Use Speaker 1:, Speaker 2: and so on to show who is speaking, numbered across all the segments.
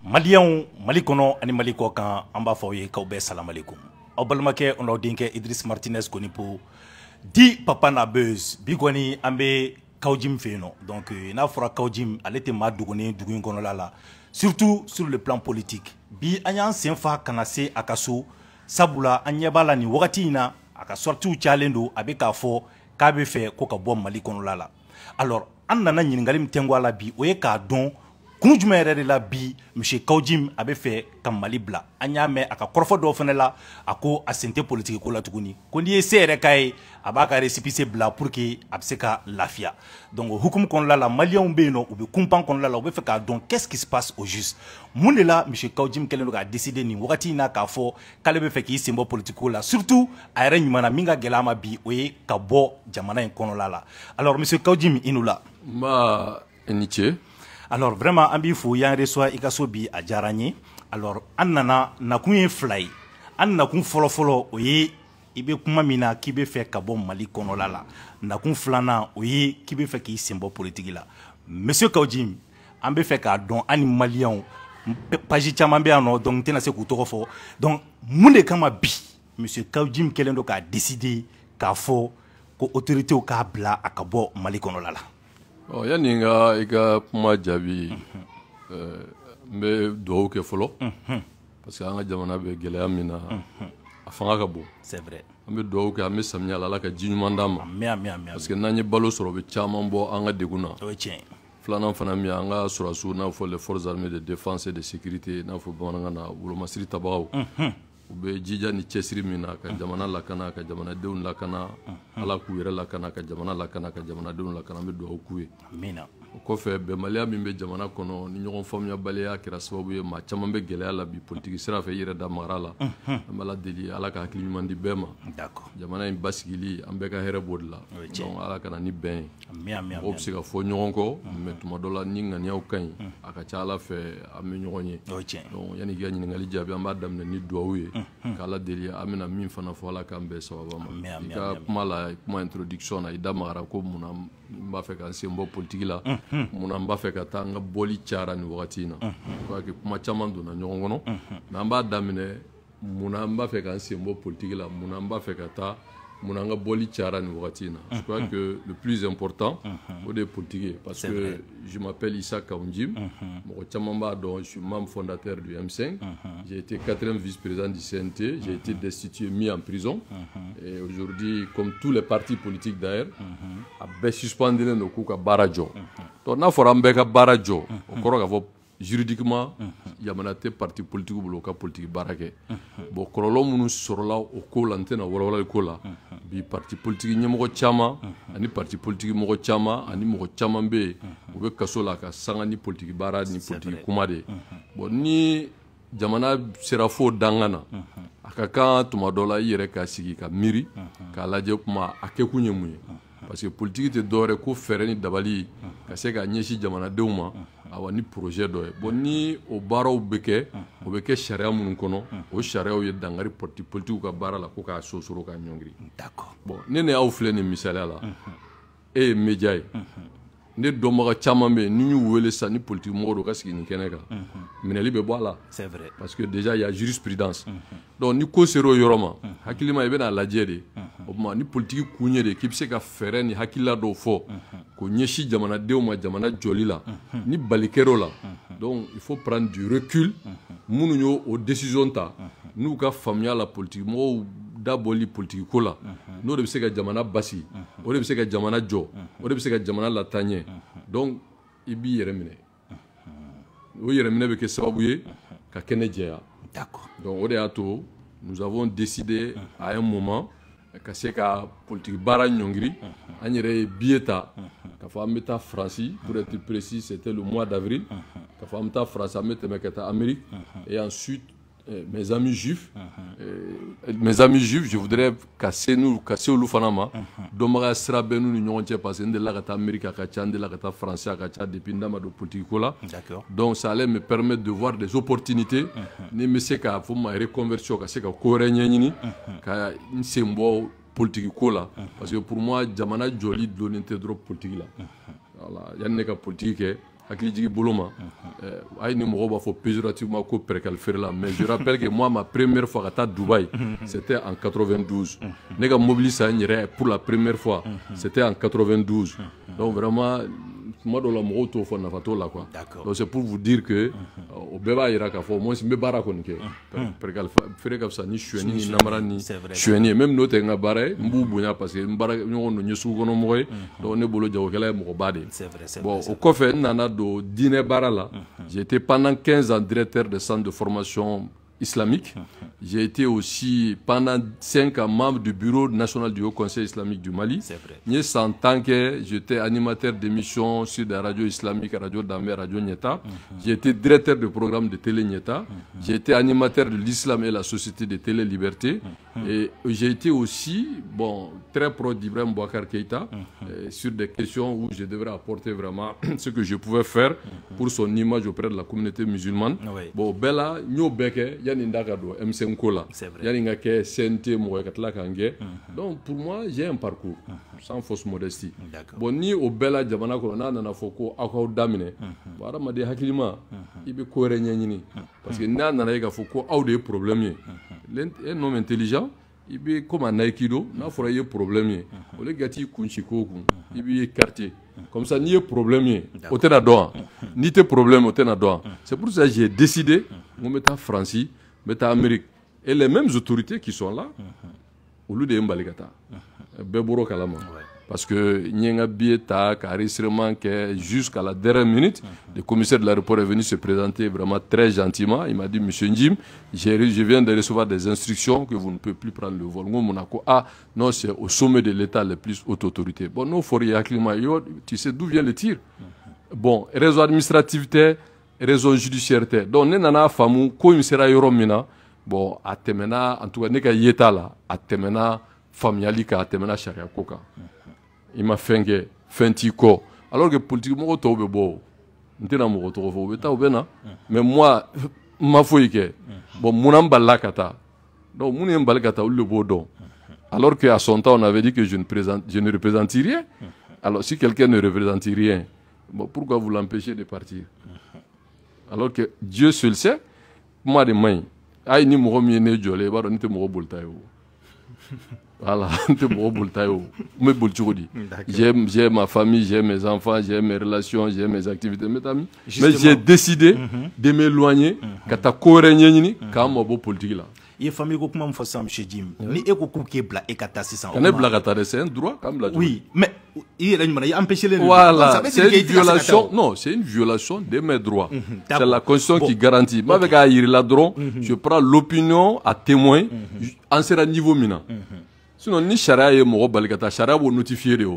Speaker 1: Maliens Mali kɔnɔ ani Mali kɔ kan an b'a fɔ aw ye k'aw bɛɛ salam aleikum. Aw balimakɛ on aw denkɛ Idriss Martinez Konipo di Papa Nabeuse bi kɔni an bɛ Kawjim fɛ yen nɔ. Donc n'a fɔra Kawjim ale tɛ maa dogonen dugu in kɔnɔla la, surtout sur le plan politique. Bi an y'an sen fa kana se a ka so sabula an ɲɛ b'a la nin wagati in na a ka sorties cayalen don a bɛ k'a fɔ k'a bɛ fɛ ko ka bɔ Mali kɔnɔla la. Alors an nana ɲininkali min tɛngu a la bi o ye k'a dɔn kun jumɛn yɛrɛ de la bi monsieur Kawjim a bɛ fɛ ka Mali bila. An y'a mɛn a ka kɔrɔfɔ dɔw fana la a ko a sen tɛ politique ko la tuguni ko n'i ye se yɛrɛ k'a ye a b'a ka récépissé bila pour que a bɛ se ka lafiya. Donc o hukumu kɔnɔla la Maliens bɛ yen nɔ u bɛ kunpan kɔnɔla la u bɛ fɛ k'a dɔn qu'est-ce qui se passe au juste. Mun de la monsieur Kawjim kɛlen don k'a décider nin wagati in na k'a fɔ k'ale bɛ fɛ k'i sen bɔ politique ko la surtout a yɛrɛ ɲuman min ka gɛlɛn a ma bi o ye ka bɔ jamana in kɔnɔla la. Alors monsieur Kawjim i n'u la.
Speaker 2: Nba i ni ce.
Speaker 1: Alors vraiment an b'i fo y'an reçoit i ka so bi a diyara an ye. Alors an nana nakun ye fila ye. An nakun fɔlɔfɔlɔ o ye i bɛ kuma min na k'i bɛ fɛ ka bɔ Mali kɔnɔla la. Nakun filanan o ye k'i bɛ fɛ k'i sen bɔ politique la. Monsieur Kawjim an bɛ fɛ k'a dɔn an ni Maliens page caman bɛ yan nɔ donc n tɛna se k'u tɔgɔ fɔ. Donc mun de kama bi monsieur Kawjim kɛlen don k'a décider k'a fɔ ko autorités k'a bila a ka bɔ Mali kɔnɔla la.
Speaker 2: Yani i ka kuma jaabi n bɛ dugawu kɛ fɔlɔ parce que an ka jamana bɛ gɛlɛya min na a fanga ka bon.
Speaker 1: C'est vrai.
Speaker 2: An bɛ dugawu kɛ an bɛ samiya la Ala ka ji ɲuman d'an ma.
Speaker 1: Amin.
Speaker 2: Parce que n'an ye balo sɔrɔ o bɛ caman bɔ an ka degun na.
Speaker 1: O ye tiɲɛ ye.
Speaker 2: Filanan fana min an ka sɔrɔdasiw n'a fɔ les forces armées de défense et de sécurité n'a fɔ bamanankan na wolomasiri tabagaw u bɛ jija ni cɛsiri min na ka jamana lakana ka jamanadenw lakana Ala k'u yɛrɛ lakana ka jamana lakana ka jamanadenw lakana an bɛ dugawu k'u ye.
Speaker 1: Amina.
Speaker 2: O kɔfɛ bɛnbaliya min bɛ jamana kɔnɔ ni ɲɔgɔn faamuyabaliya kɛra sababu ye maa caman bɛ gɛlɛya la bi politique sira fɛ i yɛrɛ da mara la an bɛ Ala deli Ala ka hakili ɲuman di bɛɛ ma.
Speaker 1: D'accord.
Speaker 2: Jamana in basigili an bɛɛ ka hɛrɛ b'o de la donc Ala kana ni bɛn ye.
Speaker 1: Amin.
Speaker 2: Mɔgɔw bɛ se ka fɔ ɲɔgɔn kɔ mais tuma dɔ la ni ŋaniyaw ka ɲi a ka ca Ala fɛ an bɛ ɲɔgɔn ye.
Speaker 1: O ye tiɲɛ ye.
Speaker 2: Donc yani i ka ɲininkali jaabi an b'a daminɛ ni dugawu ye k'Ala deli an bɛna min fana fɔ Ala k'an bɛɛ sababa ma. I ka kuma la kuma introduction na i da magara ko munna n b'a fɛ ka n sen bɔ politique la munna n b'a fɛ ka taa n ka bɔli cayara nin wagati in na je crois que kuma caman donna ɲɔgɔn kɔnɔ mais an b'a daminɛ munna n b'a fɛ ka n sen bɔ politique la munna n b'a fɛ ka taa munna n ka bɔli cayara nin wagati in na je crois que le plus important o de ye politique ye parce que je m'appelle Issa Kawjim mɔgɔ caman b'a dɔn je suis membre fondateur du M5 j'ai été 4e vice-président du CNT j'ai été destitué mis en prison et aujourd'hui comme tous les partis politiques d'ailleurs a bɛɛ suspendilen don k'u ka baara jɔ donc n'a fɔra an bɛɛ ka baara jɔ o kɔrɔ k'a fɔ juridiquement yamana tɛ parti politique bolo ka politique baara kɛ bon kɔlɔlɔ minnu sɔrɔla o ko la n tɛna walawalali ko la bi parti politique ɲɛmɔgɔ caman ani parti politique mɔgɔ caman ani mɔgɔ caman bɛ yen u bɛ kaso la ka sanga ni politique baara ni politique kuma de ye bon ni jamana sera fo dangan na a ka kan tuma dɔ la i yɛrɛ ka sigi ka miiri k'a lajɛ kuma a kɛkun ye mun ye parce que politique tɛ dɔwɛrɛ ko fɛɛrɛ ni dabali ka se ka ɲɛsin jamanadenw ma awa ni projet dɔ ye bon ni o baaraw bɛ kɛ o bɛ kɛ sariya minnu kɔnɔ o sariyaw ye dangari parti politique ka baara la ko k'a sosoro ka ɲɔngiri.
Speaker 1: D'accord.
Speaker 2: Bon ne ni aw filɛ nin misaliya la e ye média ye ne dɔnbaga caman bɛ yen ni y'u wele sisan ni politique mɔgɔ dɔ ka sigi nin kɛnɛ kan minɛli bɛ bɔ a la.
Speaker 1: C'est vrai.
Speaker 2: Parce que déjà il y a jurisprudence donc ni ko sera o yɔrɔ ma hakilima i bɛna lajɛ de o tuma ni politique kun ye de k'i bɛ se ka fɛɛrɛ ni hakilila dɔw fɔ k'o ɲɛsin jamanadenw ma jamana jɔli la ni bali kɛr'o la donc il faut prendre du recul minnu y'o o décision ta n'u ka faamuya la politique mɔgɔw dabɔli politique ko la n'o de bɛ se ka jamana basigi o de bɛ se ka jamana jɔ o de bɛ se ka jamana lataa ɲɛ donc i b'i yɛrɛ minɛ o yɛrɛ minɛ bɛ kɛ sababu ye ka kɛnɛ jɛya.
Speaker 1: D'accord.
Speaker 2: Donc o de y'a to nous avons décidé à un moment ka se ka politique baara ɲɔngiri an yɛrɛ ye billet ta k'a fɔ an bɛ taa Faransi pour être précis c'était le mois d'avril k'a fɔ an bɛ taa Faransi an bɛ tɛmɛ ka taa Amérique et ensuite mes amis juifs je voudrais casser olu fana ma dɔnbagaya sira bɛ n'u ni ɲɔgɔn cɛ parce que n delila ka taa Amérique a ka ca n delila ka taa Faransi a ka ca depuis n da ma don politique ko la donc ça allait me permettre de voir des opportunités ni n bɛ se ka fɔ ma reconversion ka se ka ko wɛrɛ ɲɛɲini ka n sen bɔ politique ko la parce que pour moi jamana jɔli dulonnin tɛ dɔrɔn politique la voilà yanni ne ka politique kɛ hakili jigi bolo ma ay ni mɔgɔ b'a fɔ péjorativement ko perkal ferla, mais je rappelle que moi ma première fois à Dubaï c'était en 92. Ne ka mobili sa yɛrɛ pour la première fois c'était en 92. Donc vraiment moi dans la mɔgɔw t'o fɔ nafa t'o la quoi. Donc c'est pour vous dire que o bɛɛ b'a yira k'a fɔ moi si n bɛ baara kɔni kɛ perkal fere ka fisa ni suyɛni ni namara ni suyɛni ye même n'o tɛ n ka baara ye n b'u bonya parce que n baara ɲɔgɔn don n ye sugu kɔnɔ mɔgɔ ye donc ne bolo jagokɛla ye mɔgɔba de ye. Bon o kɔfɛ n nana don diinɛ baara la. J'ai été pendant 15 ans directeur de centre de formation islamique. J'ai été aussi pendant 5 ans membre du bureau national du Haut Conseil islamique du Mali. En tant que j'étais animateur d'émissions sur des radios islamiques, Radio Damé, Radio Nieta. J'ai été directeur de programme de Télé Nieta. J'ai été animateur de l'islam et la société de Télé Liberté. Et j'ai été aussi très proche d'Ibrahim Boubacar Keïta sur des questions où je devrais apporter vraiment ce que je pouvais faire pour son image auprès de la communauté musulmane. Bon, Bella, nous beke, yani ndaka do MC Nkola, yani ngake CNT Mouekatla Kange. Donc pour moi, j'ai un parcours sans fausse modestie. Bon, ni au Bella Djamana Korona nana foko akwa damine. Bara made hakilima, ibe koere nyanyini. Parce que nana na foko a des problèmes. Un homme intelligent, il est comme un aïkido, n'a pas de problème. On les gâte kunchiko, il est quartier. Comme ça, ni problème, au Ténadoa, ni tes problèmes au Ténadoa. C'est pour ça que j'ai décidé, on met en France, met en Amérique. Et les mêmes autorités qui sont là, au lieu de Mbaligata, Beboro Kalama. Parce que Nyenga Bieta, enregistrement jusqu'à la dernière minute, le commissaire de l'aéroport est venu se présenter vraiment très gentiment. Il m'a dit, Monsieur Njim, je viens de recevoir des instructions que vous ne pouvez plus prendre le vol. Monaco, non, c'est au sommet de l'État la plus haute autorité. Bon, non, tu sais d'où vient le tir. Bon, réseau administrativité, réseau judiciaire. Donc, nous avons fait commissaire Yoromina. Bon, à Temena, en tout cas, nous avons à Temena, familialika, à Temena, Sharia Koka. Il m'a fait un tico. Alors que politiquement, je suis bon. Mais moi, ma foi que bon, mon balakata. Donc, mon balakata ou le bodon. Alors qu'à son temps, on avait dit que je ne représente rien. Alors, si quelqu'un ne représente rien, bon, pourquoi vous l'empêchez de partir? Alors que Dieu seul sait, moi, de main, aïe ni mo mi ne jolé, baro ni te mo boltayo. Voilà, j'ai ma famille, j'ai mes enfants, j'ai mes relations, j'ai mes activités, mes amis. Mais j'ai décidé de m'éloigner quand tu as coréné quand je suis politique là.
Speaker 1: Il famille ko kuma mfasa mshejim ni eko kuke bla ekata 600
Speaker 2: on est blagata c'est un droit comme la
Speaker 1: oui mais il a empêché les
Speaker 2: voilà c'est une violation non c'est une violation de mes droits c'est la constitution qui garantit moi avec Aïr Ladron je prends l'opinion à témoin en sera niveau mina sinon ni charia ye mo balgata charia bo notifier de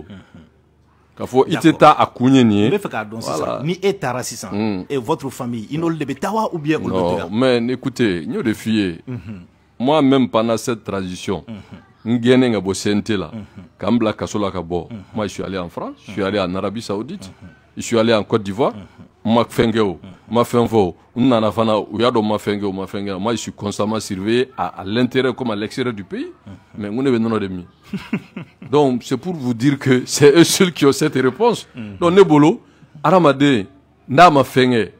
Speaker 2: K'a fɔ i tɛ taa a kun ye nin ye.
Speaker 1: N bɛ fɛ k'a dɔn sisan ni e taara sisan et votre famille i n'olu de bɛ taa wa ou bien olu bɛ taa.
Speaker 2: Non mais écoutez n y'o de f'i ye moi même pendant cette transition n gɛnnen ka bɔ CNT la ka n bila kaso la ka bɔ moi je suis allé en France je suis allé en Arabie Saoudite je suis allé en Côte d'Ivoire ma fɛn kɛ o ma fɛn fɔ o n nana fana u y'a dɔn ma fɛn kɛ o ma fɛn kɛ moi je suis constamment surveillé à l'intérieur comme à l'extérieur du pays mais n ko ne bɛ nɔnɔ de min. Donc c'est pour vous dire que c'est eux seuls qui ont cette réponse. Donc Nebolo, Aramade, Nama Fenge,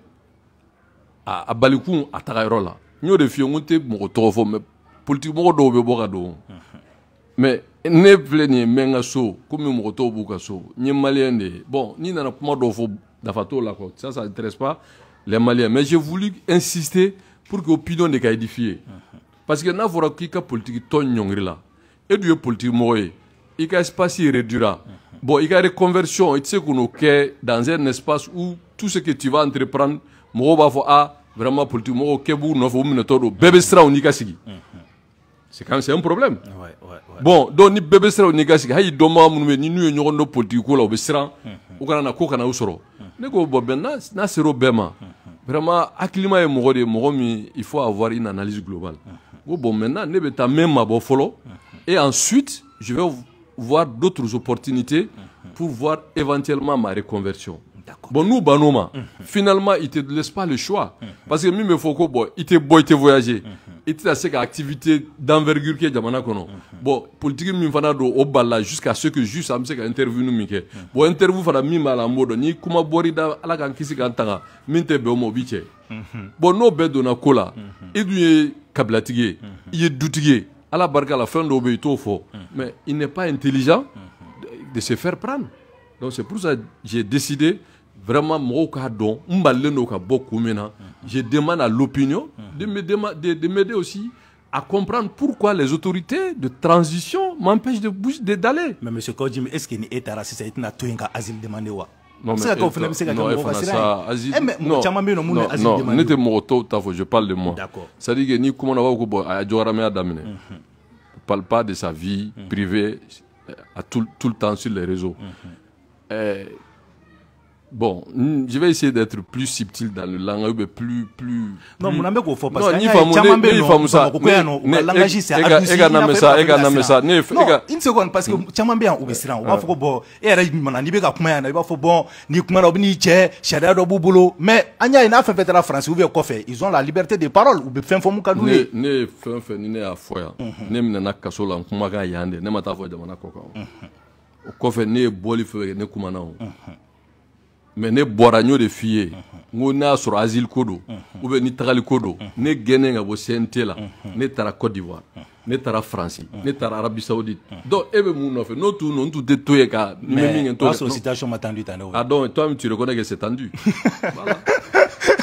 Speaker 2: à Balikoun, à Tagarola. Nous devons monter mon retour, mais politiquement, on doit boire. Mais ne plaignez mengaso, comme mon retour boucasso, ni malien. Bon, ni n'a pas d'affato la côte. Ça n'intéresse pas les Maliens. Mais j'ai voulu insister pour que l'opinion n'est qu'à édifier. Parce que n'a pas de politique ton nyongri là. Et du politique moyen. Il y a un espace réduira. Bon, il y a des conversions. Tu sais qu'on est dans un espace où tout ce que tu vas entreprendre, vraiment politique, c'est un problème. Bon, donc ni bébé sera au Nigassi, il doit ni nous n'aurons politique ou au Bessran, ou qu'on a coca ou soro. Nego Bobena, n'a sero bema. Vraiment, à climat et moromi, il faut avoir une analyse globale. Bon, maintenant, ne beta même ma bofolo. Et ensuite, je vais voir d'autres opportunités pour voir éventuellement ma reconversion. Bon, nous, Banoma, finalement, il ne te laisse pas le choix. Parce que il me faut que il te voyager. et tu as cette activité d'envergure qui est jamana kono bon politique min fana do o balla jusqu'à ce que juste am se ka interview nu mike bon interview fana mi mala modo ni kuma bori da ala kan kisi kan tanga min te be mo biche bon no be do na kola et du kablatige il est doutige ala barka la fin do be to fo mais il n'est pas intelligent de se faire prendre. Donc c'est pour ça que j'ai décidé vraiment je demande à l'opinion de m'aider aussi à comprendre pourquoi les autorités de transition m'empêchent d'aller.
Speaker 1: Mais M. Kodjim, est-ce qu'il est raciste? Il a tout un asile demandé.
Speaker 2: Non, mais je parle de moi. Ça dit que ni comment on va ne parle pas de sa vie privée à tout le temps sur les réseaux. Bon, je vais essayer d'être plus subtil dans le langage, plus...
Speaker 1: Non, mon ami, il faut pas
Speaker 2: ça. Non, il faut ça.
Speaker 1: Le langage, c'est
Speaker 2: ça.
Speaker 1: Non, une seconde, parce que Tchamambé en Oubessiran, on va faire bon, et il va faire bon, ni Kumano Bniche, Shadia Boubolo, mais Anya et Nafé fait la France, ils ont la liberté de parole, ou bien faire mon cadeau.
Speaker 2: Ne fait ni à foya, ne m'en kasola, Kumaga Yande, ne m'a fait de mon accord. Au coffre, ne bolifé, ne Kumanao. Mais ne boranyo de filles, nous n'a sur asile kodo, ou bien ni tagali kodo, ne gêné à vos la, ne tara Côte d'Ivoire, ne tara France, ne tara Arabie Saoudite. Donc, ebe moun fait, non tout détruit car
Speaker 1: mais la sollicitation m'a tendu.
Speaker 2: Ah donc toi tu reconnais que c'est tendu. Voilà.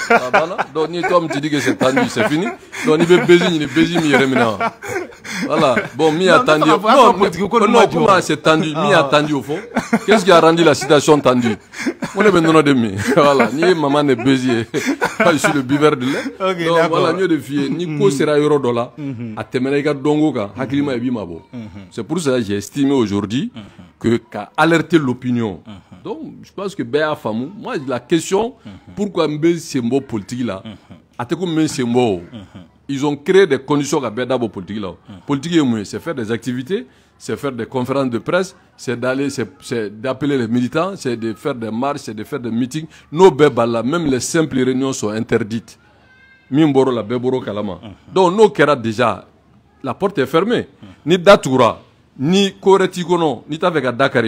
Speaker 2: Ah, voilà. Donc toi tu dis que c'est tendu, c'est fini. Donc il est baisé, il est remenant. Voilà. Bon, mi attendu. Non, comment c'est tendu, mi attendu au fond. Qu'est-ce qui a rendu la situation tendue? On est maintenant de mi. Voilà. Ni maman n'est baisé. Je suis le buveur de lait. Donc voilà, ni de filles, ni ko sera euro dollar. A temenega dongoka, hakilima ebi mabo. C'est pour ça que j'ai estimé aujourd'hui que qu'à alerter l'opinion. Donc, je pense que Béa Famou, moi, la question, pourquoi Mbé Sembo politique là, ils ont créé des conditions à Béa Dabo politique là. Politique, c'est faire des activités, c'est faire des conférences de presse, c'est d'aller, c'est d'appeler les militants, c'est de faire des marches, c'est de faire des meetings. Nos bébés là, même les simples réunions sont interdites. Mimboro la Béboro Kalama. Donc, nos kéras déjà, la porte est fermée. Ni Datoura, ni Koretikono, ni Taveka Dakar,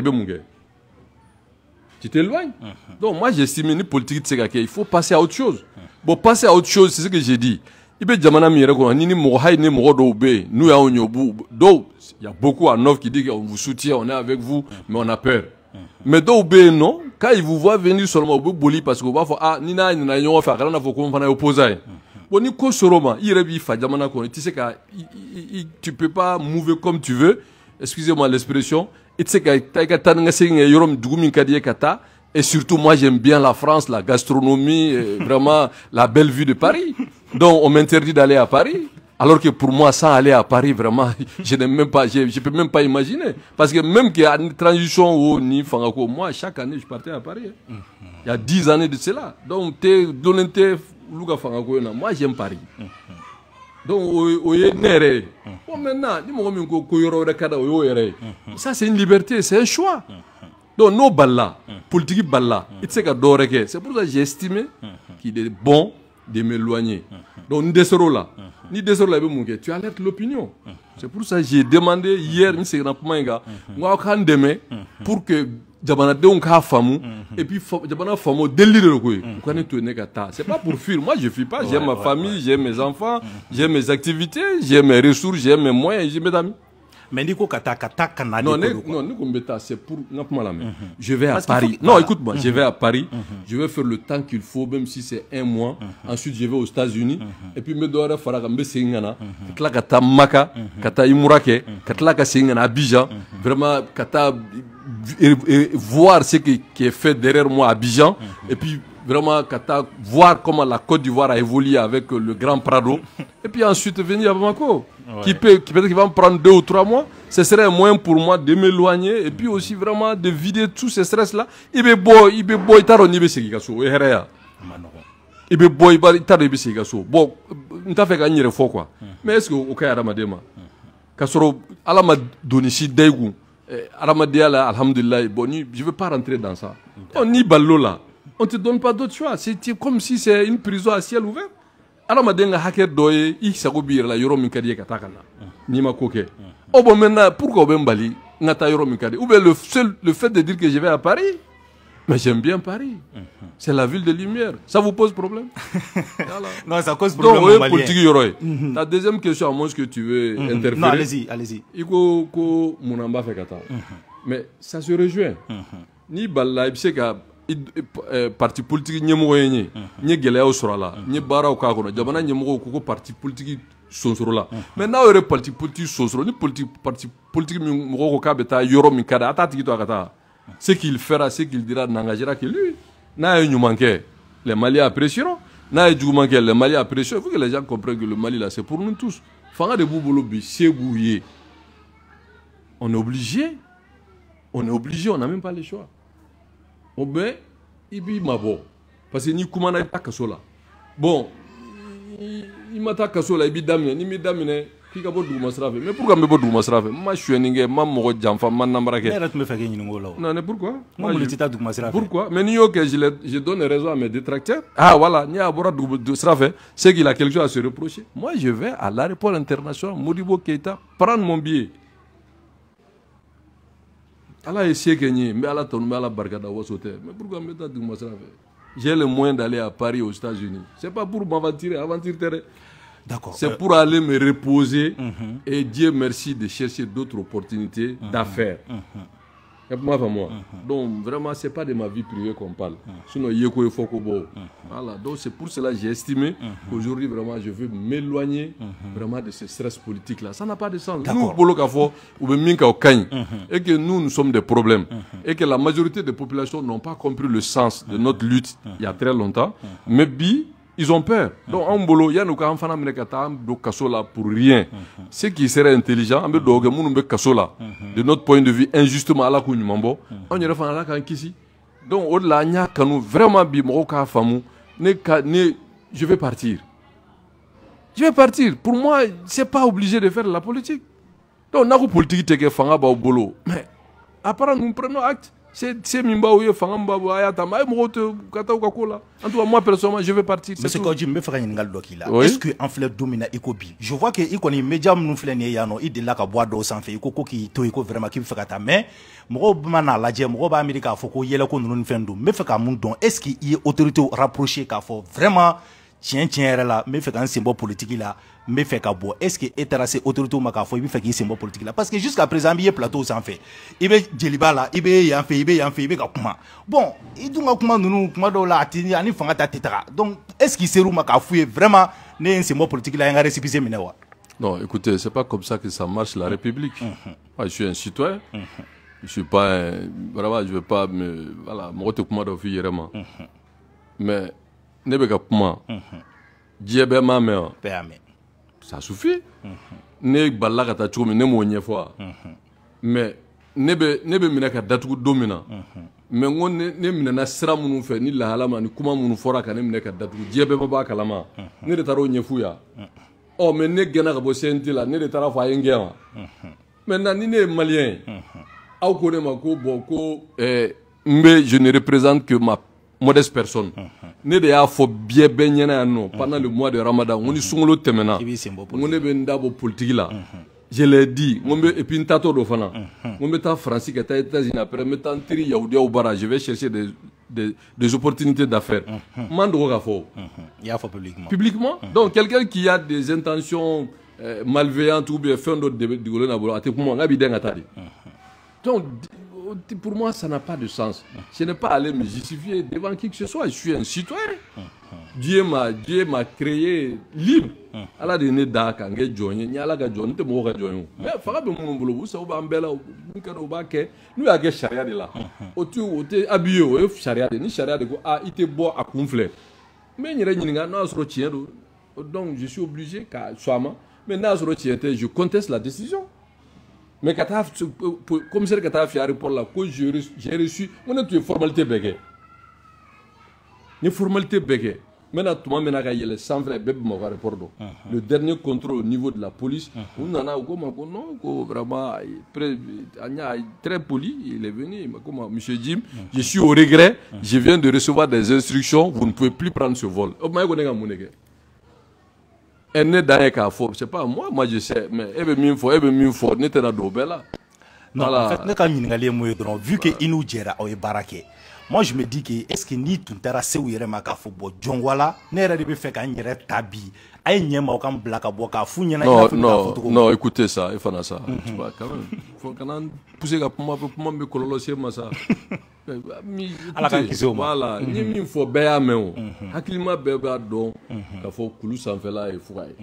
Speaker 2: tu t'éloignes. Donc moi j'estime ni politique de Segake, il faut passer à autre chose. Bon, passer à autre chose, c'est ce que j'ai dit. Il y a beaucoup à Nov qui dit qu'on vous soutient, on est avec vous, mais on a peur. Mais d'Oubé, non, quand ils vous voient venir seulement au Boli parce qu'on va faire ah, Nina, on va faire, on va opposer. Bon, ni ko soroma, il rebi fa jamana ko, tu sais que tu peux pas mouver comme tu veux. Excusez-moi l'expression. Et surtout, moi, j'aime bien la France, la gastronomie, vraiment la belle vue de Paris. Donc, on m'interdit d'aller à Paris. Alors que pour moi, sans aller à Paris, vraiment, je n'aime même pas, je peux même pas imaginer. Parce que même qu'il y a une transition où ni Fangako, moi, chaque année, je partais à Paris. Il y a 10 années de cela. Donc, moi, j'aime Paris. Donc, ça c'est une liberté, c'est un choix. Donc, nos ballas, politique ballas, c'est pour ça que j'ai estimé qu'il est bon de m'éloigner. Donc, tu alertes l'opinion. C'est pour ça que j'ai demandé hier, pour que et puis c'est pas pour fuir. Moi je fuis pas, j'ai ma famille, j'ai mes enfants, j'ai mes activités, j'ai mes ressources, j'ai mes moyens, j'ai mes amis.
Speaker 1: Mais Nico Kata
Speaker 2: non, c'est pour je vais à Paris. Non, écoute-moi, je vais à Paris, je vais faire le temps qu'il faut, même si c'est un mois. Ensuite, je vais aux États-Unis. Et puis, me dois faire un Singana, Kata Maka, Kata Imurake, Kata Singana Abidjan. Vraiment, Kata voir ce qui est fait derrière moi à Abidjan. Et puis, vraiment, voir comment la Côte d'Ivoire a évolué avec le Grand Prado. Et puis ensuite, venir à Bamako. Ouais. Qui peut-être qu'il va me prendre 2 ou 3 mois. Ce serait un moyen pour moi de m'éloigner et puis aussi vraiment de vider tout ce stress-là. Il be boy, taro ni be segigaso. Il be boy, taro ni be segigaso. Bon, on t'a fait gagner le faux quoi. Mais est-ce que au cas Ramadema, Kasoro, Alama Donishi Daigou, Aramadéala, Alhamdulillah, bon, je ne veux pas rentrer dans ça. On y ballo là. On ne te donne pas d'autre choix. C'est comme si c'est une prison à ciel ouvert. adamaden ka hakɛ dɔ ye i sago b'i yɛrɛ la yɔrɔ min ka di ye ka taa ka na n'i ma ko kɛ bon maintenant pourquoi o bɛ n bali n ka taa yɔrɔ min ka di ou bien le fait de dire que je vais à Paris mais j'aime bien Paris. C'est la ville de lumière. Ça vous pose problème? Voilà.
Speaker 1: Non, ça cause problème.
Speaker 2: Donc, politique yoroy. La deuxième question, à moins que tu veux interférer.
Speaker 1: Non, allez-y, allez-y.
Speaker 2: Il faut que mon amba fait kata. Mais ça se rejoint. Ni balla ibse ka parti politique nyemo yenye. Ni gele au surala. Ni bara au kagono. Jabana nyemo ko parti politique sonsoro la. Maintenant il y a parti politique sonsoro. Ni parti politique mi ko ka beta yoro mi kada atati to akata. Ce qu'il fera, ce qu'il dira n'engagera que lui. N'a eu manqué, les Maliens apprécieront. N'a eu manqué, les Maliens apprécieront. Il faut que les gens comprennent que le Mali là, c'est pour nous tous. Fanga de Boubolobi, c'est bouillé. On est obligé. On n'a même pas le choix. Oh ben, il m'a bon. Parce que ni Koumana pas Kasola. Bon, il m'a ta Kasola, il damine, ni me damine. Mais pourquoi me bodu masrafe? Moi je suis ningé, moi mon j'enfant, man nambarake. Non, mais pourquoi? Pourquoi? Mais n'y que je donne raison à mes détracteurs. Ah voilà, n'y a pas de strafe. C'est qu'il a quelque chose à se reprocher. Moi je vais à l'aéroport international Modibo Keita prendre mon billet. Allah est si gagné, mais Allah tourne à la barcade au sauter. Mais pourquoi me bodu masrafe? J'ai le moyen d'aller à Paris aux États-Unis. C'est pas pour m'aventurer, aventurer. C'est pour aller me reposer et Dieu merci de chercher d'autres opportunités d'affaires. Donc vraiment c'est pas de ma vie privée qu'on parle. Sinon voilà. Donc c'est pour cela que j'ai estimé qu'aujourd'hui vraiment je veux m'éloigner vraiment de ce stress politique là. Ça n'a pas de sens. Nous et que nous sommes des problèmes et que la majorité des populations n'ont pas compris le sens de notre lutte il y a très longtemps. Mais ils ont peur. Donc, en bolo, il y a nos enfants pour rien. Ce qui serait intelligent, de notre point de vue, injustement, à la Kounimambo, on y refait la Kankisi. Donc, au-delà, il y a vraiment je vais partir. Je vais partir. Pour moi, ce n'est pas obligé de faire de la politique. Donc, on a une politique qui est fanga au bolo. Mais, apparemment, nous prenons acte. C'est Mimbaouye, Fangamba, Ayata, en tout cas, moi, personnellement, je vais partir.
Speaker 1: Mais c'est quand je me ferai une galde là. Est-ce que en fleur domine Ikobi? Je vois que Ikoni média nous fait yano, il de là qu'à boire d'eau sans fait, Iko qui toiko vraiment qui fait ta main. Moro mana la djem, moro ba Amerika, faut qu'on y ait la qu'on nous fait me fait qu'à mon don. Est-ce qu'il y a autorité rapprochée qu'à faut vraiment tiens là, me fait qu'un symbole politique là. Mais fait qu'à boire. Est-ce que est assez autorité au Macafo, il fait qu'il symbole politique là? Parce que jusqu'à présent, il y a plateau sans fait. Il y a Djeliba là, il y a un fait, il y a un fait, il y a comment. Bon, il doit comment nous, comment dans la tini, ani fangata titra. Donc, est-ce qu'il s'est roulé Macafo vraiment né un symbole politique là, un récipicé minewa?
Speaker 2: Non, écoutez, c'est pas comme ça que ça marche la République. Moi, je suis un citoyen. Je suis pas un, vraiment, je veux pas me, voilà, moi te comment d'office vraiment. Mais, ne be comment. Dieu ma mère. Ça suffit. Ne balla ka ta chomi ne mo nyefo. Mais ne be mina ka datu domina. Mais ngon ne mina na sira munu fe ni la halama ni kuma munu fora ka ne mina ka datu jebe ba kalama. Ne de taro nyefu ya. Oh mais ne gena ka bo senti la ne de tara fa yengema. Maintenant ni ne malien. Aw ko ne ma ko bo ko mbe je ne représente que ma modeste personne. Ne de y'a fɔ biɛ bɛɛ ɲɛna yan nɔ pendant le mois de Ramadan n ko ni sunkalo tɛmɛna n ko ne bɛ n da bɔ politique la je l'ai dit n ko et puis n taatɔ dɔ fana n ko n bɛ taa Faransi ka taa États-Unis après n bɛ taa n teri yahudiyaw bara je vais chercher des opportunités d'affaires n man dogo k'a fɔ
Speaker 1: i y'a fɔ
Speaker 2: publiquement donc quelqu'un qui a des intentions malveillantes ou bien fɛn dɔ digolen na bolo a tɛ kuma n k'a b'i dɛn ka taa de donc pour moi, ça n'a pas de sens. Je n'ai pas allé me justifier devant qui que ce soit. Je suis un citoyen. Dieu m'a créé libre. Allah de ne da kan ge joɲe ni Allah ka joɲe te mo ka joɲe mais faga be mun bolo bu sa ba mbela ni ka do ba ke nu ya ge charia de la o te habillé o charia de ni charia de ko a ite bo a kun filɛ mais nyere ɲininka n'a sɔrɔ tiɲɛ do donc je suis obligé ka soama mais n'a sɔrɔ tiɲɛ tɛ je conteste la décision. Mais quand commissaire qui a fait un rapport là, j'ai reçu, on a tué formalité bégué. Une formalité bégué. Maintenant, tout le monde a eu sans vrai bébé mon rapport. Le dernier contrôle au niveau de la police, on en a non, vraiment très poli. Il est venu, comme Monsieur Jim, je suis au regret, je viens de recevoir des instructions, vous ne pouvez plus prendre ce vol. Elle n'est dans un fort. C'est pas moi je sais, mais elle veut mieux fort, n'était pas là.
Speaker 1: Non, en fait, vu que nous gère au baraké. Moi je me dis que est-ce que ni tout tera se ou yere maka fo bo jongwala ne yere be fe kan yere tabi ay nyema o kan blaka bo ka fu nyana ina fu ka
Speaker 2: non écoutez ça il faut ça tu vois quand même faut quand pousser ka pour moi me kololo c'est ma ça
Speaker 1: ala kan kiso
Speaker 2: voilà ni mi fo be ya me o hakilima be ba don ka fo kulu san fait là et fou ay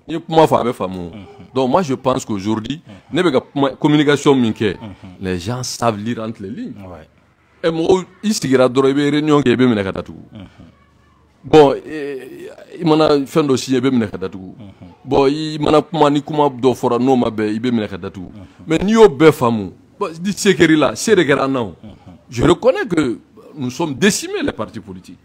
Speaker 2: ni pour moi faut avec femme donc moi je pense qu'aujourd'hui ne be ka communication minke les gens savent lire entre les lignes ouais. Et moi, il sigira doro ibe réunion ke ibe mena katatu. Bon, il mana fin dossier ibe mena katatu. Bon, il mana kuma ni kuma do fora no mabe ibe mena katatu. Mais ni o be famu. Bon, dit sekeri là, c'est de non. Je reconnais que nous sommes décimés les partis politiques.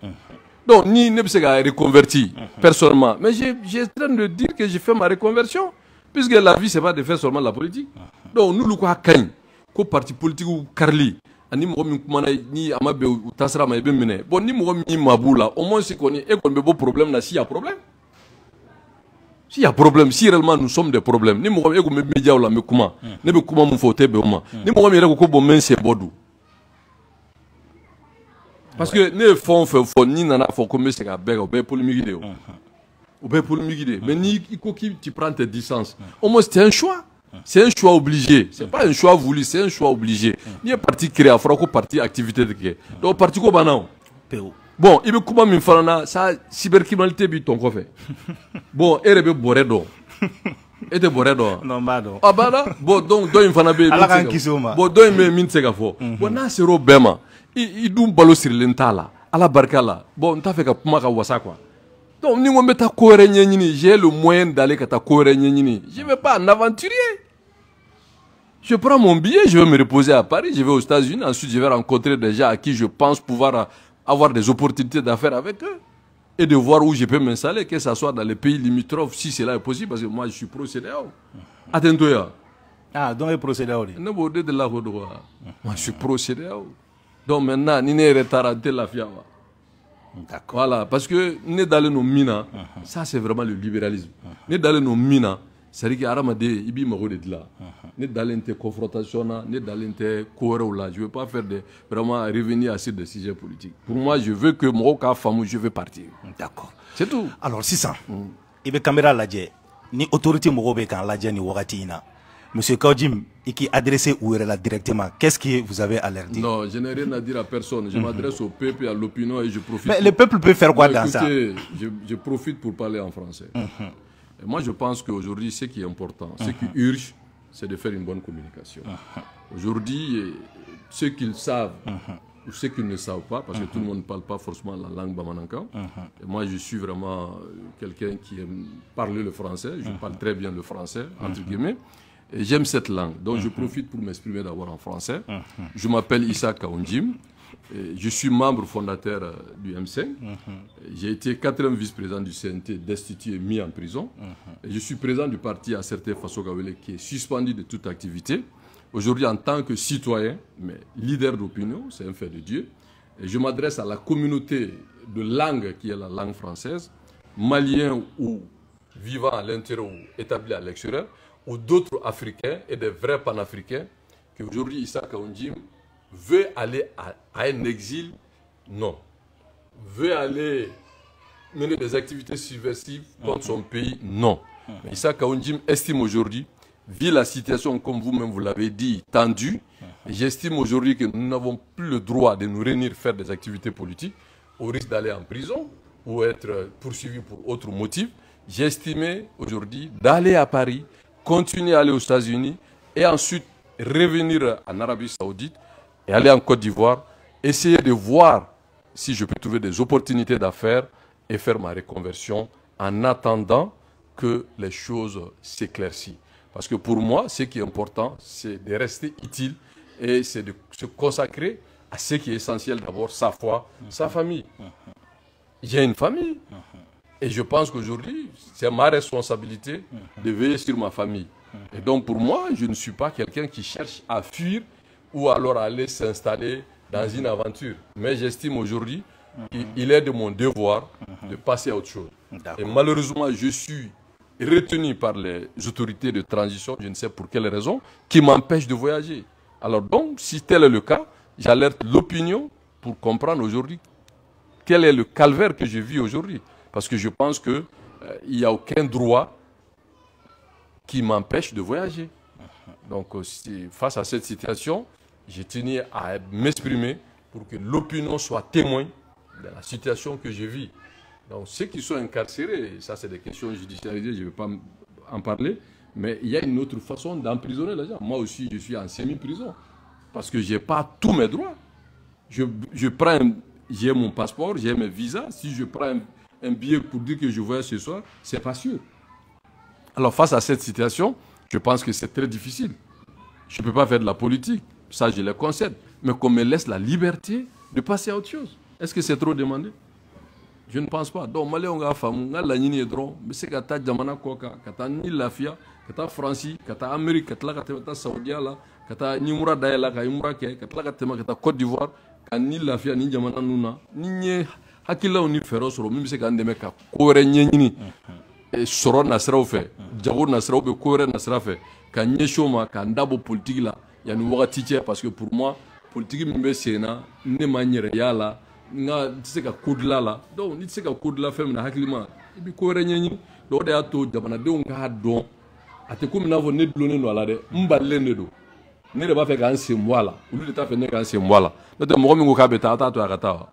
Speaker 2: Donc ni ne se ga reconverti personnellement, mais j'ai en train de dire que j'ai fait ma reconversion puisque la vie c'est pas de faire seulement la politique. Donc nous le quoi kagne ko parti politique ou Carli ani mo mi kuma ni amabe utasra ma ebe mine bon ni mo mi mabula au moins c'est qu'on est et qu'on be beau problème là s'il y a problème s'il y a problème si réellement nous sommes des problèmes ni mo e ko me media la me kuma ne be kuma mu fote be uma ni mo mi re ko bo men se bodu parce que ne font ni nana font comme c'est ka be be polémique de ou be polémique de mais ni il faut que tu prends tes distances au moins c'est un choix. C'est un choix obligé. C'est pas un choix voulu, c'est un choix obligé. Il y a un parti créé, il faudra qu'on parti activité de créer. Donc parti quoi maintenant? Bon, il veut comment me faire ça cybercriminalité bi ton quoi fait. Bon, et rebe boredo. Et de boredo.
Speaker 1: Non bado.
Speaker 2: Ah bada. Bon donc il fana be. Bon donc il me mintega fo. Bon na c'est robema. Il dum balo sur l'entala. Ala barkala. Bon t'as fait ka puma ka wasa quoi. Donc, j'ai le moyen d'aller à ta je ne vais pas en aventurier. Je prends mon billet, je vais me reposer à Paris, je vais aux États-Unis, ensuite je vais rencontrer des gens à qui je pense pouvoir avoir des opportunités d'affaires avec eux et de voir où je peux m'installer, que ce soit dans les pays limitrophes, si cela est possible, parce que moi je suis pro-CEDEAO. Attends-toi.
Speaker 1: Ah, donc il pro-CEDEAO.
Speaker 2: Moi je suis pro-CEDEAO. Donc maintenant, il n'est retardé la fiava. Voilà, parce que nous dans nos mines, ça c'est vraiment le libéralisme. Nous dans nos mines, c'est-à-dire qu'il y a des là. Nous dans les confrontations, nous dans les cours là. Je ne veux pas faire vraiment revenir à ces sujets politiques. Pour moi, je veux que mon cas femme, je veux partir.
Speaker 1: D'accord.
Speaker 2: C'est tout.
Speaker 1: Alors, si ça, il y a caméra là, ni autorité mogobe kan là, ni wagatina. Monsieur Kaudjim, qui adressé ou là directement, qu'est-ce que vous avez à leur dire? Non,
Speaker 2: je n'ai rien à dire à personne. Je m'adresse au peuple et à l'opinion et je profite.
Speaker 1: Mais le peuple peut faire quoi dans ça?
Speaker 2: Je profite pour parler en français. Et moi, je pense qu'aujourd'hui, ce qui est important, ce qui urge, c'est de faire une bonne communication. Aujourd'hui, ceux qui le savent ou ceux qui ne savent pas, parce que tout le monde ne parle pas forcément la langue bamananka. Et moi, je suis vraiment quelqu'un qui aime parler le français. Je parle très bien le français, entre guillemets. Et j'aime cette langue, donc je profite pour m'exprimer d'abord en français. Je m'appelle Issa Kaoundjim, je suis membre fondateur du M5. J'ai été 4e vice-président du CNT, destitué et mis en prison. Et je suis président du parti Acerté Faso Gawele qui est suspendu de toute activité. Aujourd'hui, en tant que citoyen, mais leader d'opinion, c'est un fait de Dieu. Et je m'adresse à la communauté de langue qui est la langue française, maliens ou vivant à l'intérieur ou établis à l'extérieur, ou d'autres Africains et des vrais panafricains, qu'aujourd'hui Issa Kaoundjim veut aller à un exil, non. Veut aller mener des activités subversives contre son pays, non. Mais Issa Kaoundjim estime aujourd'hui, vu la situation, comme vous-même vous l'avez dit, tendue, j'estime aujourd'hui que nous n'avons plus le droit de nous réunir faire des activités politiques au risque d'aller en prison ou être poursuivis pour autres motifs. J'ai estimé aujourd'hui d'aller à Paris, continuer à aller aux États-Unis et ensuite revenir en Arabie Saoudite et aller en Côte d'Ivoire, essayer de voir si je peux trouver des opportunités d'affaires et faire ma reconversion en attendant que les choses s'éclaircissent. Parce que pour moi, ce qui est important, c'est de rester utile et c'est de se consacrer à ce qui est essentiel d'abord, sa foi, sa famille. J'ai une famille. Et je pense qu'aujourd'hui, c'est ma responsabilité de veiller sur ma famille. Et donc pour moi, je ne suis pas quelqu'un qui cherche à fuir ou alors à aller s'installer dans une aventure. Mais j'estime aujourd'hui qu'il est de mon devoir de passer à autre chose. Et malheureusement, je suis retenu par les autorités de transition, je ne sais pour quelle raison, qui m'empêchent de voyager. Alors donc, si tel est le cas, j'alerte l'opinion pour comprendre aujourd'hui quel est le calvaire que je vis aujourd'hui. Parce que je pense qu'il n'y a aucun droit qui m'empêche de voyager. Donc, face à cette situation, j'ai tenu à m'exprimer pour que l'opinion soit témoin de la situation que je vis. Donc, ceux qui sont incarcérés, ça c'est des questions judiciarisées, je ne vais pas en parler, mais il y a une autre façon d'emprisonner les gens. Moi aussi, je suis en semi-prison, parce que je n'ai pas tous mes droits. J'ai mon passeport, j'ai mes visas. Si je prends un billet pour dire que je voyage ce soir, ce n'est pas sûr. Alors, face à cette situation, je pense que c'est très difficile. Je ne peux pas faire de la politique, ça je le concède, mais qu'on me laisse la liberté de passer à autre chose. Est-ce que c'est trop demandé? Je ne pense pas. Donc, Malé, on a fait la ligne drone, mais c'est que tu as Jamana Koka, que tu as ni Lafia, que tu as France, que tu as Amérique, que tu as Saoudi, que tu as Nimura Daela, que tu as Côte d'Ivoire, que tu as ni Lafia, ni Jamana Nuna, ni Hakila ou ni Féroce, même si tu as des Kore Nyeni, et Soron Nasra fait, Djabour Nasra, Kore Nasra fait, que Nyeshoma, que Ndabo politique là, il y a une ouatitière parce que pour moi, politique mbe sena, ne manière yala, nga tise ka kudla la donc ni tise ka kudla fem na hakilima ibi ko renyenyi do de ato jamana de on ka don ate ko mina vo ne dlone no ala de mballe ne do ne de ba fe kan se mwala ulu de ta fe ne kan se mwala do de mo mi ko ka beta ata to akata.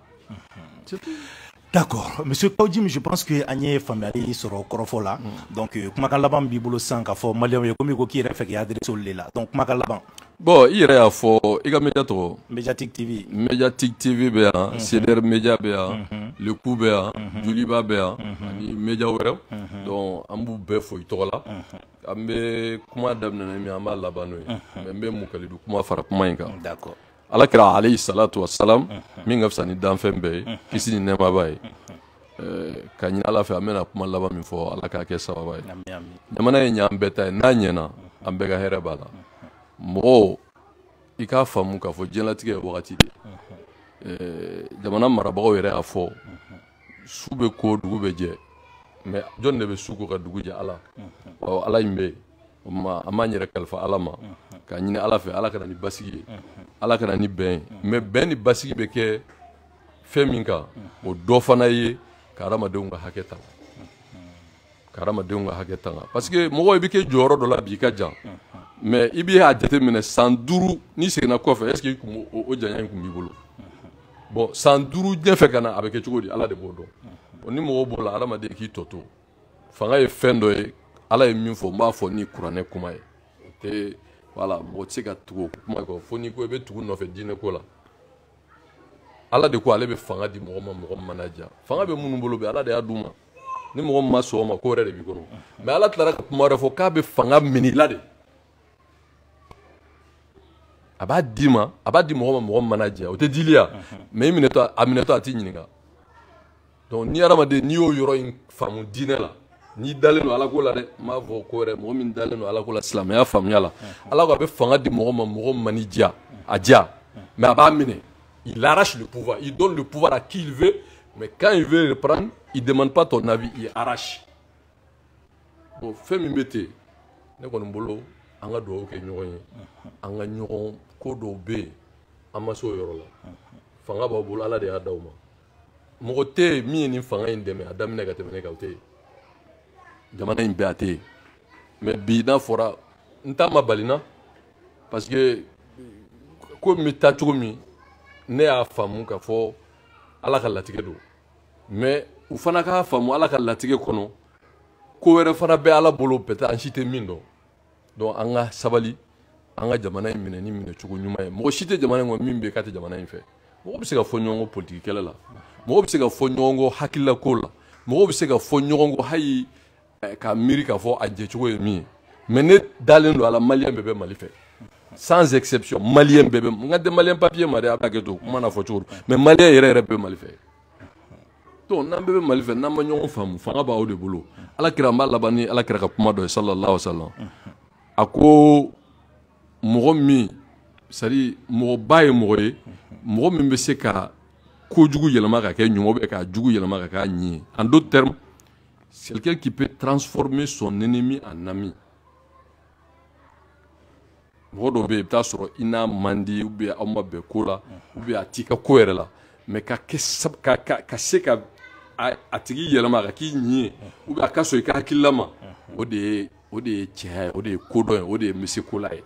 Speaker 1: D'accord. Monsieur Kaoudjim, je pense que Agnès Famari sera au Korofola. Donc, Kumakalaban Bibolo Sanka for Malian Komiko qui refait qu'il y a des là. Donc, Kumakalaban.
Speaker 2: Bon, il y a for Ega Mediato.
Speaker 1: Mediatic TV.
Speaker 2: Mediatic TV, Béa, CDR Media Béa, Le Coup Béa, Juliba Béa, Media Web. Donc, Ambou Befo Itola. Ambe Kuma Damna Miama Labanoui. Membe Moukalidou Kuma Farakumainga.
Speaker 1: D'accord.
Speaker 2: Ala kira alayhi salatu wassalam min ga fisa ni danfɛn bɛɛ ye kisi ni nɛɛmaba ye ka ɲini ala fɛ an bɛna kuma laban min fɔ ala k'a kɛ sababa ye jamana ye ɲan bɛɛ ta ye n'a ɲɛna an bɛɛ ka hɛrɛ b'a la mɔgɔw i k'a faamu k'a fɔ diɲɛlatigɛ ye wagati de jamana marabagaw yɛrɛ y'a fɔ su bɛ ko dugu bɛ jɛ mais jɔn de bɛ su ko ka dugu jɛ ala ala in bɛ yen an b'an yɛrɛ kalifa ala ma ka ɲini ala fɛ ala ka na ni basigi ye ala ka na ni bɛn ye mais bɛn ni basigi bɛ kɛ fɛn min kan o dɔ fana ye ka adamadenw ka hakɛ tanga ka adamadenw ka hakɛ tanga parce que mɔgɔ i bɛ kɛ jɔyɔrɔ dɔ la bi i ka jan mais i bɛ a jateminɛ san 5 n'i seginna kɔfɛ est ce que i kun o janya in kun b'i bolo bon san 5 ɲɛfɛ ka na a bɛ kɛ cogo di ala de b'o dɔn ni mɔgɔw b'o la adamaden k'i tɔ to fanga ye fɛn dɔ ye ala ye min fɔ n b'a fɔ ni kuranɛ kuma ye o tɛ voilà mɔgɔ tɛ se ka tugu o kuma kɔ fo n'i ko i bɛ tugu nɔfɛ diinɛ ko la ala de ko ale bɛ fanga di mɔgɔ ma mɔgɔ min mana diya fanga bɛ minnu bolo bɛ ala de y'a d'u ma ni mɔgɔ min ma sɔn o ma ko wɛrɛ de b'i kɔnɔ mais ala tilara ka kuma wɛrɛ fɔ k'a bɛ fanga minɛ i la de a b'a di ma a b'a di mɔgɔ ma mɔgɔ min mana diya o tɛ dili ya mais a minɛtɔ a t'i ɲininka donc ni adamaden n'i y'o yɔrɔ in faamu diinɛ la n'i dalen don ala ko la dɛ n b'a fɔ ko wɛrɛ mɔgɔ min dalen don ala ko la silamɛya faamuya la ala ko a bɛ fanga di mɔgɔ ma mɔgɔ min man di diya a diya mais a b'a minɛ il arrache le pouvoir il donne le pouvoir à qui il veut mais quand il veut reprendre il demande pas ton avis il arrache bon fɛn min bɛ ten ne kɔni bolo an ka dugawu kɛ ɲɔgɔn ye an ka ɲɔgɔn ko dɔw bɛ yen an ma se o yɔrɔ la fanga b'aw bolo ala de y'a d'aw ma mɔgɔ tɛ yen min ye nin fanga in dɛmɛ a daminɛ ka tɛmɛ ne kan o tɛ yen jamana in bɛɛ a tɛ yen mais bi n'a fɔra n ta ma bali na parce que ko min bɛ taa cogo min ne y'a faamu k'a fɔ ala ka latigɛ don mais u fana k'a faamu ala ka latigɛ kɔnɔ ko wɛrɛ fana bɛ ala bolo peut-être an si tɛ min dɔn donc an ka sabali an ka jamana in minɛ ni minɛ cogo ɲuman ye mɔgɔ si tɛ jamana in kɔnɔ min bɛ k'a tɛ jamana in fɛ mɔgɔ bɛ se ka fɔ ɲɔgɔn kɔ politiki kɛlɛ la mɔgɔ bɛ se ka fɔ ɲɔgɔn kɔ hakililako la mɔgɔ bɛ se ka fɔ ɲɔgɔn kɔ hali ka miiri k'a fɔ a jɛcogo ye min ye mais ne dalen don a la maliyɛn bɛɛ bɛ mali fɛ sans exception maliyɛn bɛɛ bɛ n ka tɛ maliyɛn papier ma dɛ a b'a kɛ to kuma na fɔ cogo do mais maliyɛn yɛrɛ yɛrɛ bɛɛ bɛ mali fɛ donc n'an bɛɛ bɛ mali fɛ n'an ma ɲɔgɔn faamu fanga b'aw de bolo ala kira n b'a laban ni ala kira ka kuma dɔ ye sallallahu alaihi wa sallam a ko mɔgɔ min c'est à dire mɔgɔba ye mɔgɔ ye mɔgɔ min bɛ se ka kojugu yɛlɛma ka kɛ ɲuman ou bien ka jugu yɛlɛma ka kɛ ɲi ye en d'autres termes C'est quelqu'un qui peut transformer son ennemi en ami. Mɔgɔ be ta sɔrɔ ina mandi ou bien aw ma bɛn ko la ou bien a t'i ka ko yɛrɛ la mais ka se ka a tigi yɛlɛma ka k'i ɲi ou bien a ka sɔn I ka hakilila ma o de ye cɛya ye o de ye kodɔn ye o de ye misikola ye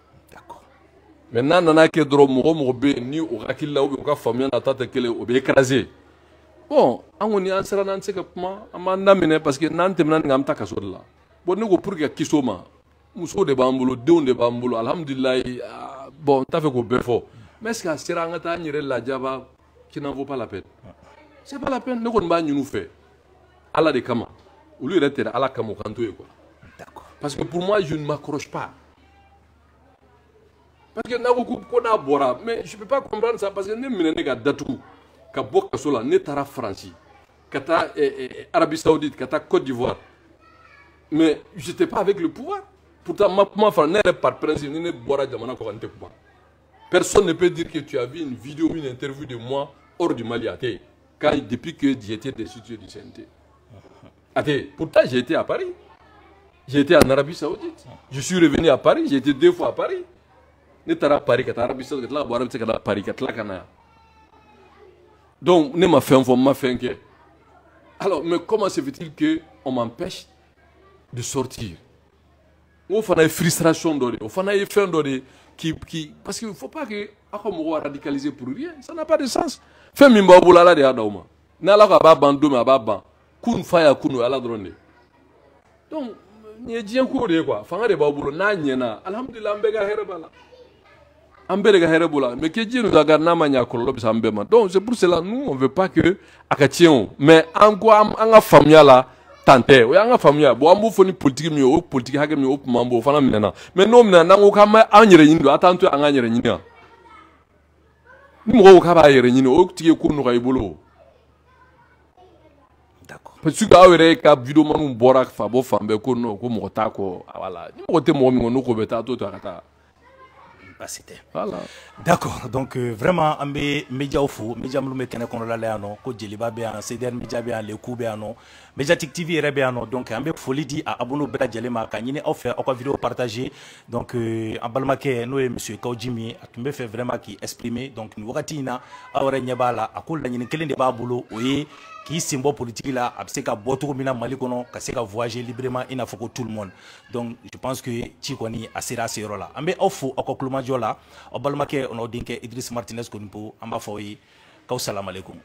Speaker 2: mais n'a nana kɛ dɔrɔn mɔgɔ mɔgɔ bɛ yen ni o hakilila ou bien o ka faamuya n'a ta tɛ kelen o bɛ écraser bon an kɔni an sera n'an tɛ se ka kuma an b'an daminɛ parce que n'an tɛmɛna nin kan an bɛ taa kaso de la bon ne ko pour que ka kisi o ma muso de b'an bolo denw de b'an bolo alhamdulilayi bon n t'a fɛ k'o bɛɛ fɔ mais est ce que a sera an ka taa an yɛrɛ lajaba qui n'en vaut pas la peine c'est pas la peine ne kɔni b'a ɲini u fɛ ala de kama olu yɛrɛ tɛ ala kama o kan to ye quoi parce que pour moi je ne m'accroche pas parce que n'a ko ko n'a bɔra mais je peux pas comprendre ça parce que ne minɛ ne ka datugu ka bɔ kaso la ne taara Faransi ka taa Arabie Saoudite ka taa Côte d'Ivoire mais j'étais pas avec le pouvoir. Pourtant, par principe, personne ne peut dire que tu as vu une vidéo ou une interview de moi hors du Mali. Depuis que j'étais destitué du CNT. Pourtant, j'ai été à Paris. J'ai été en Arabie Saoudite. Je suis revenu à Paris. J'ai été 2 fois à Paris. Donc, ne m'a fait un alors, mais comment se fait-il qu'on m'empêche de sortir? Il faut une frustration, il faut une fin qui parce qu'il ne faut pas que on radicaliser pour rien, ça n'a pas de sens. Fais mimba boulala de adauma. N'ala ka ba bandome ababa. Kun faya kunu ala drone. Donc ni dien ko de quoi. Fanga de ba boulot na nyena. Alhamdulillah mbega herebala. Ambega herebula. Mais que Dieu nous a gardé na manya kollo bisa mbema. Donc c'est pour cela nous on veut pas que akatien. Mais en quoi anga famia là tante o yanga famia bo ambu foni politique mi o politique hage mi o mambo fana minena mais no minena ngo kama anyere nyindo atanto anga nyere nyinya ni mo ka ba yere nyino o tige ko no kay bolo d'accord parce que awere ka video manu bora fa bo fambe ko no ko mo ta ko wala ni mo te mo mi no ko beta to akata
Speaker 1: voilà. D'accord, donc vraiment, on est média au fou, média mlume kene kono la leano, ko jeliba be an, CDR média be an, le coup be an, Mediatic TV re be an, donc on est folie dit à abono beta jelema ka nyine offert au vidéo partager, donc en balmake no monsieur Kaujimi a tumbe fait vraiment qui exprimer, donc nous watina awre nyabala akol la nyine kelen de ba bolo oye qui symbole politique là a se ka boto mina mali kono ka se ka voyager librement il n'a faut que tout le monde donc je pense que Chikoni a sera ce rôle là ambe offo akokluma jola o balmake on odinke Idriss Martinez Konimpo amba foyi ka salam alaikum.